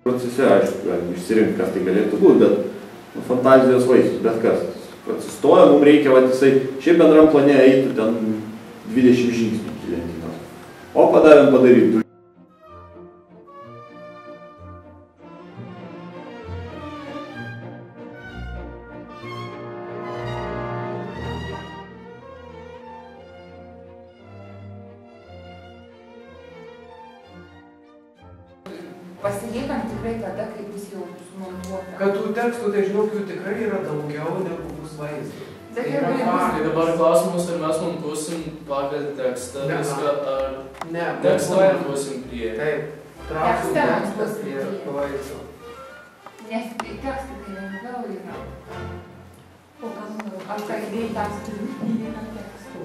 Procese, aišku, galim išsirinkti, kas tai galėtų būti, bet fantazijos vaisius, bet kas. Atsistoja, mums reikia, va, jisai šiaip bendram plane eitų ten 20 žingsnių iki lentynos. O padavėm padaryti. Pasiliekam tikrai tada, kai bus jau sumontuota. Kad tų tekstų, tai žinok, jų tikrai yra daugiau negu bus vaizdų. Tai dabar klausimus, ar mes montuosim pagal tekstą, viską, ar tekstą montuosim prie. Taip, trauksim tekstas prie vaizdo. Nes tekstai tai lengviau yra. O gal aš kalbėjau tekstų, nėra tekstų.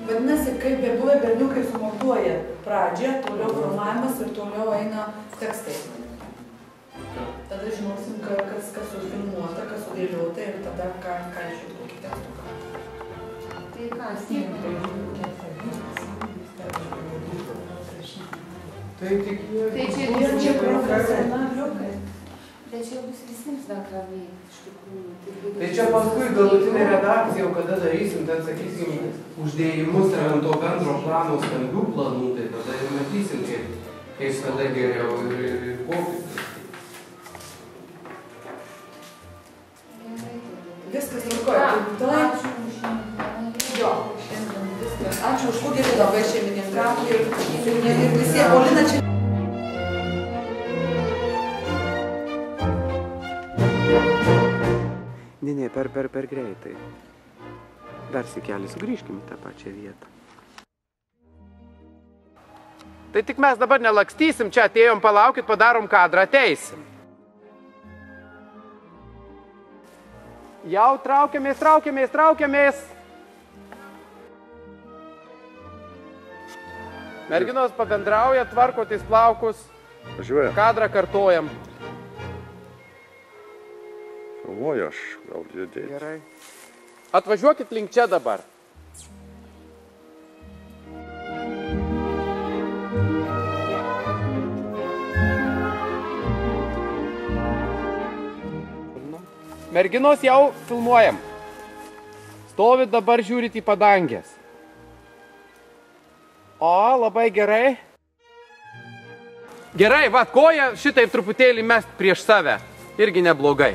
Vadinasi, kaip bebuvę berniukai sumontuoja pradžią, toliau formavimas ir toliau eina tekstai. Tada žinosim, kas sufilmuota, kas sudėliota ir tada ką išėt kokį tekstuką. Tai ką, stipriai. Tai tik čia profesionaliukai. Tai čia bus visiems dar ką veikti, iš tikrųjų. Tai čia paskui galutinė redakcija, kada darysim, ten sakysim, uždėjimus ant to bendro plano stambių planų, tai tada ir matysim, kaip tada geriau ir pokytis. Viskas tvarkoja. Ačiū už šiandien. Jo, šiandien viskas. Ačiū už kugelį labai šeimininkam ir visiems. Paulina čia. Ne, per greitai. Dar sikelis, sugrįžkim į tą pačią vietą. Tai tik mes dabar nelakstysim, čia atėjom, palaukit, padarom kadrą, ateisim. Jau traukiamės. Merginos pabendrauja, tvarkotys plaukus. Važiuoja. Kadrą kartojam. Filmuoju aš, gal judėti. Gerai. Atvažiuokit link čia dabar. Merginos jau filmuojam. Stovit dabar, žiūrit į padangės. O, labai gerai. Gerai, va, koją šitaip truputėlį mest prieš save. Irgi neblogai.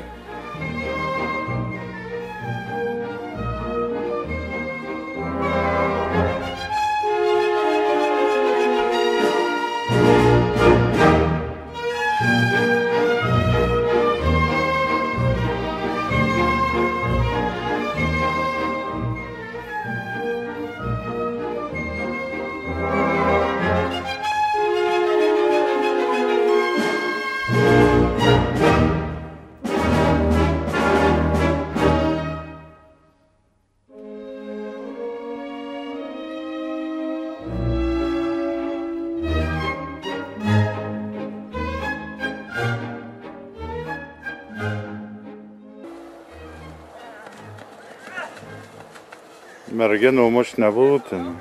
Merginų mušt nebūtina.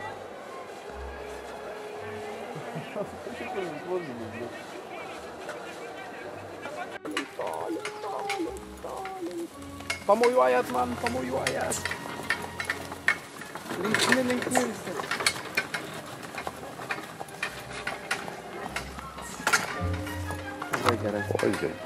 Pamojuojat man, pamojuojat. Linksmi visi. Labai gerai. Oi, gerai.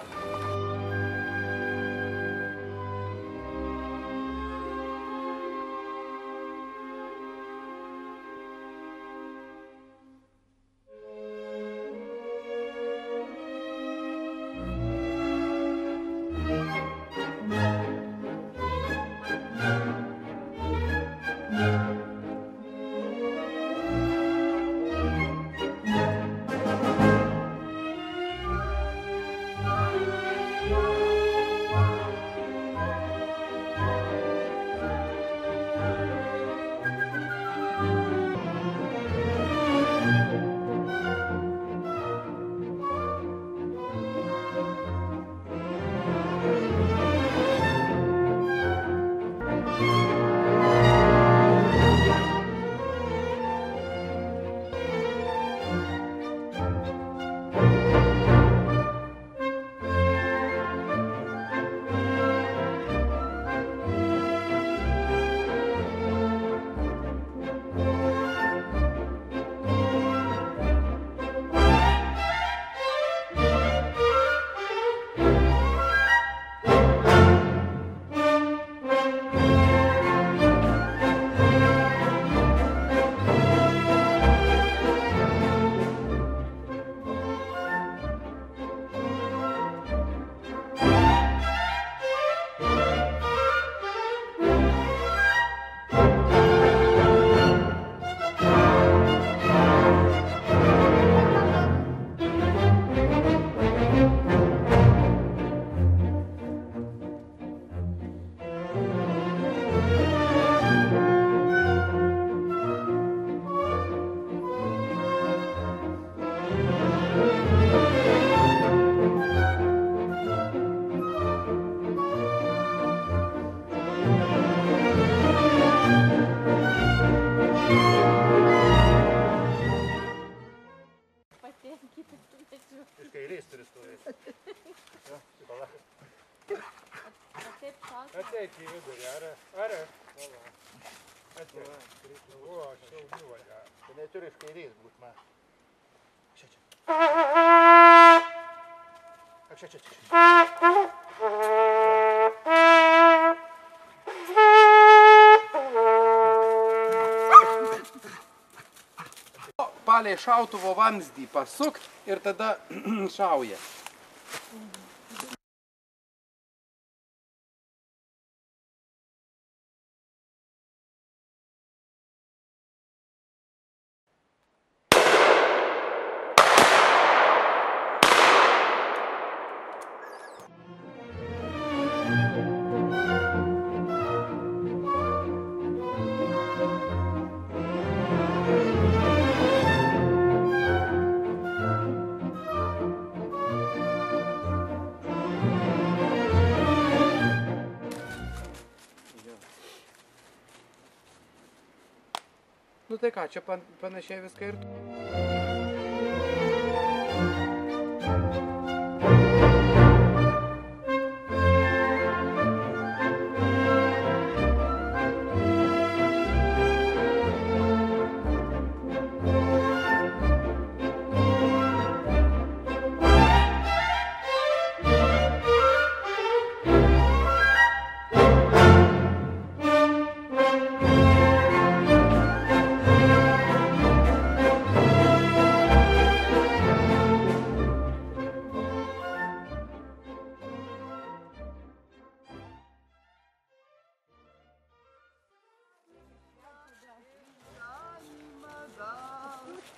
Are? O, aš jau nuvalia. Tu neturi iš kairės būt, man. Palei šautuvo vamzdį pasukt ir tada šauja. Nu tai ką, čia panašiai viską ir...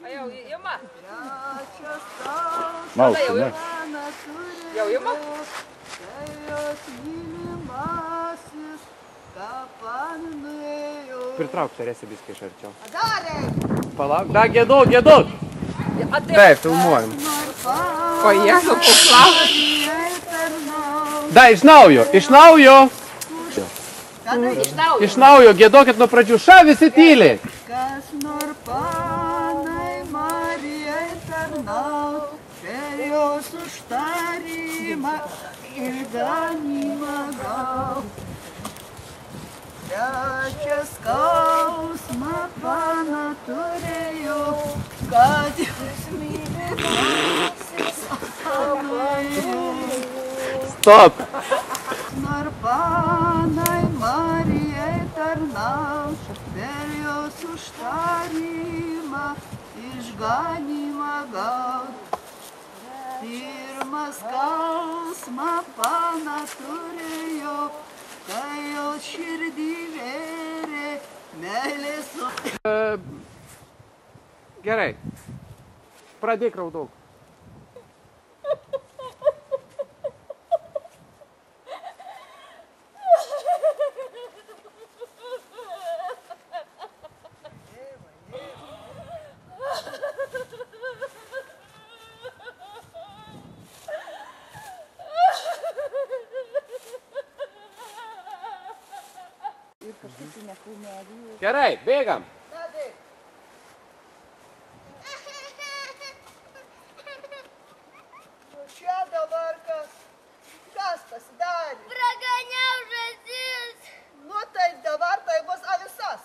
Jau ima? Mausi, ne? Jau ima? Pritrauk Teresę biskį iš arčiau. Darė! Palauk, da, gėdok! Taip, filmuojam. O Jėzau, paklauk. Da, iš naujo! Iš Iš naujo, gėdokit nuo pradžių. Ša, visi tyliai. Kas nor panai Marijai tarnaut, per jos užtarimą ir ganimą gaut. Trečią skausmą pana turėjo, kad jūs mylėdasis apkalėjo. Stop. Nor panai Marijai tarnaut, per jos užtarimą išganimą gaut. Pirmas skausmą pana turėjo, kai jos širdį vėrė meilės. Gerai. Pradėk raudok. Gerai, bėgam. Čia dabar kas pasidarė? Praganiau žąsis. Nu tai dabar tai bus avisas.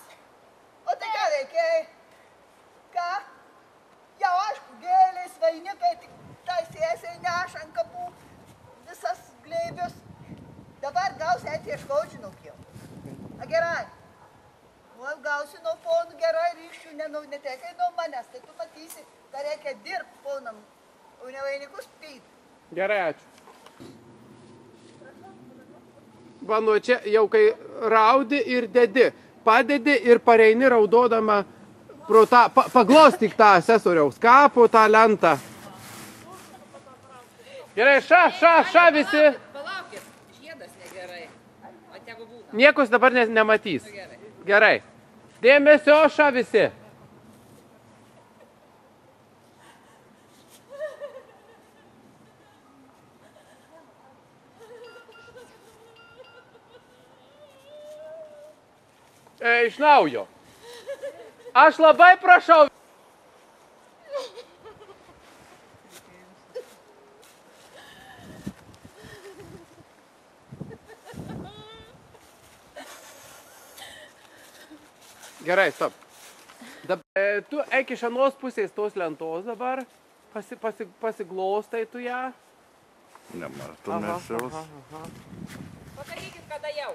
O tai ką reikėjai? Ką? Jau aišku, gėlės, vainikai, tai sėsiai neša ant kapų visas glėbius. Dabar gausi atieškau žinok jau. A gerai. O gausi nuo ponų gerai ryščių, netekai nuo manęs, tai tu matysi, kad reikia dirbti ponam, o ne vainikus pyti. Gerai, ačiū. Va, nu čia jau kai raudi ir dedi, padedi ir pareini raudodama pro tą, paglostyk tą asesoriaus kapų, tą lentą. Gerai, ša visi. Palaukit, žiedas negerai. O tegu būna. Niekus dabar nematys. Gerai. Dėmesio, ša visi. Iš naujo. Aš labai prašau. Gerai, stop. Tu eik iš anos pusės tos lentos dabar, pasiglostai tu ją. Nemartumės jaus. Pasakykit, kada jau.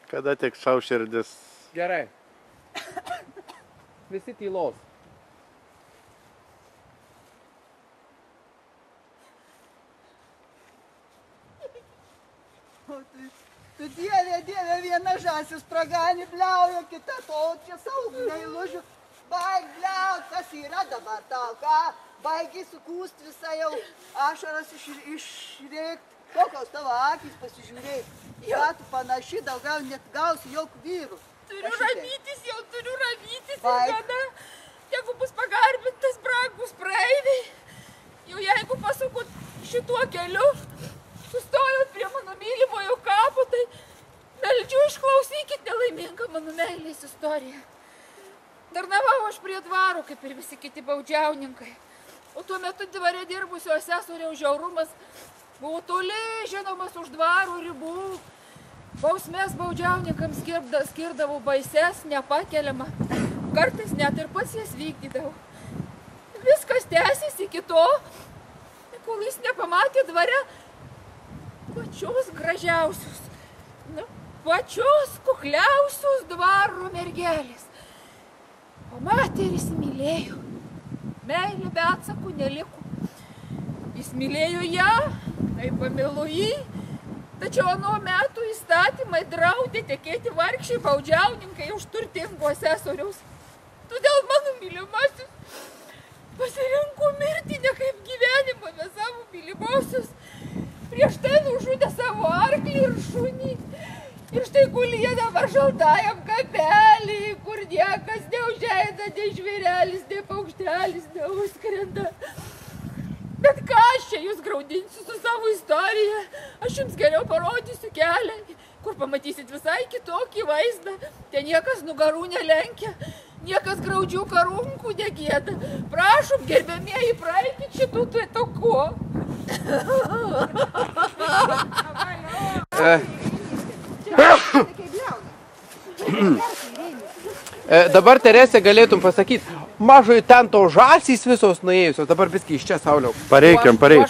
Kada tik sau širdis. Gerai. Visi tylos. Tu dieve, viena žąsis praganį bliauja, kita to čia saugniai lužiu. Baig bliaut, kas yra dabar tau, ką? Baigiai sukūst visą jau ašaras išrėkt. Kokios tavo akys pasižiūrėk. Ką tu panaši, daugiau net gausi jokių vyrų. Turiu ramytis, ir kada, jeigu bus pagarbintas brangus praeiviai, jau jeigu pasukut šituo keliu, sustojot prie mano mylimojo kapo, tai meldžiu išklausykit nelaimingą mano meilės istoriją. Tarnavau aš prie dvaro, kaip ir visi kiti baudžiauninkai, o tuo metu dvare dirbusio asesoriaus žiaurumas buvo toli žinomas už dvaro ribų. Bausmės baudžiauninkams skirdavau baises, nepakeliamą, kartais net ir pats jas vykdydavau. Viskas tęsėsi iki to, kol jis nepamatė dvare pačios gražiausios, pačios kukliausios dvaro mergelės. Pamatė ir įsimylėjo. Meilė be atsakų neliko. Jis mylėjo ją, kaip pamilo jį, tačiau ano metų įstatymai draudė tekėti vargšiai baudžiauninkai už turtingo asesoriaus. Todėl mano mylimasis pasirinko mirtį ne kaip gyvenimą, bet savo mylimosios. Prieš tai nužudė savo arklį ir šunį. Ir štai guli jie dabar šaltajam kapelį, kur niekas neužeina, nei žvėrelis, nei paukštelis neužskrenda. Bet ką aš čia jūs graudinsiu su savo istorija? Aš jums geriau parodysiu kelią, kur pamatysit visai kitokį vaizdą. Ten niekas nugarų nelenkia, niekas graudžių karūnkų negėda. Prašom, gerbėmieji, praeikit šitų taku. Dabar, Teresė, galėtum pasakyti, mažai ten to žąsys visos nuėjusios, dabar biskį iš čia, Sauliau. Pareikiam, palauk.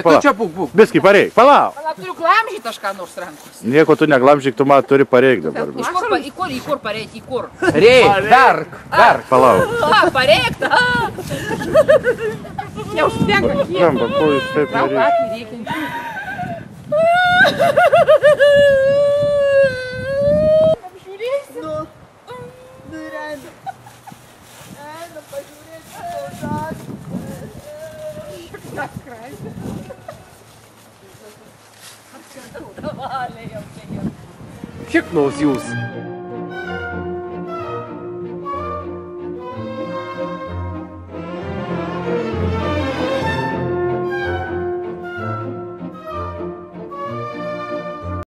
Tu čia būk. Biskį pareik, palauk. Palauk, turiu glamžyti aš ką nors rankos. Nieko tu neglamžyk, tu man turi pareik dabar. Į kur pareik, į kur? Reik, verk. Palauk. Pareik, neužtenka kiek. Tramba, ko jūs taip Trauk nereikia? akį reikia. Apžiūrėsi? Nu ir eina. Eina pažiūrėti savo žąsį. Davalė jau čia jau. Šiknaus jūs.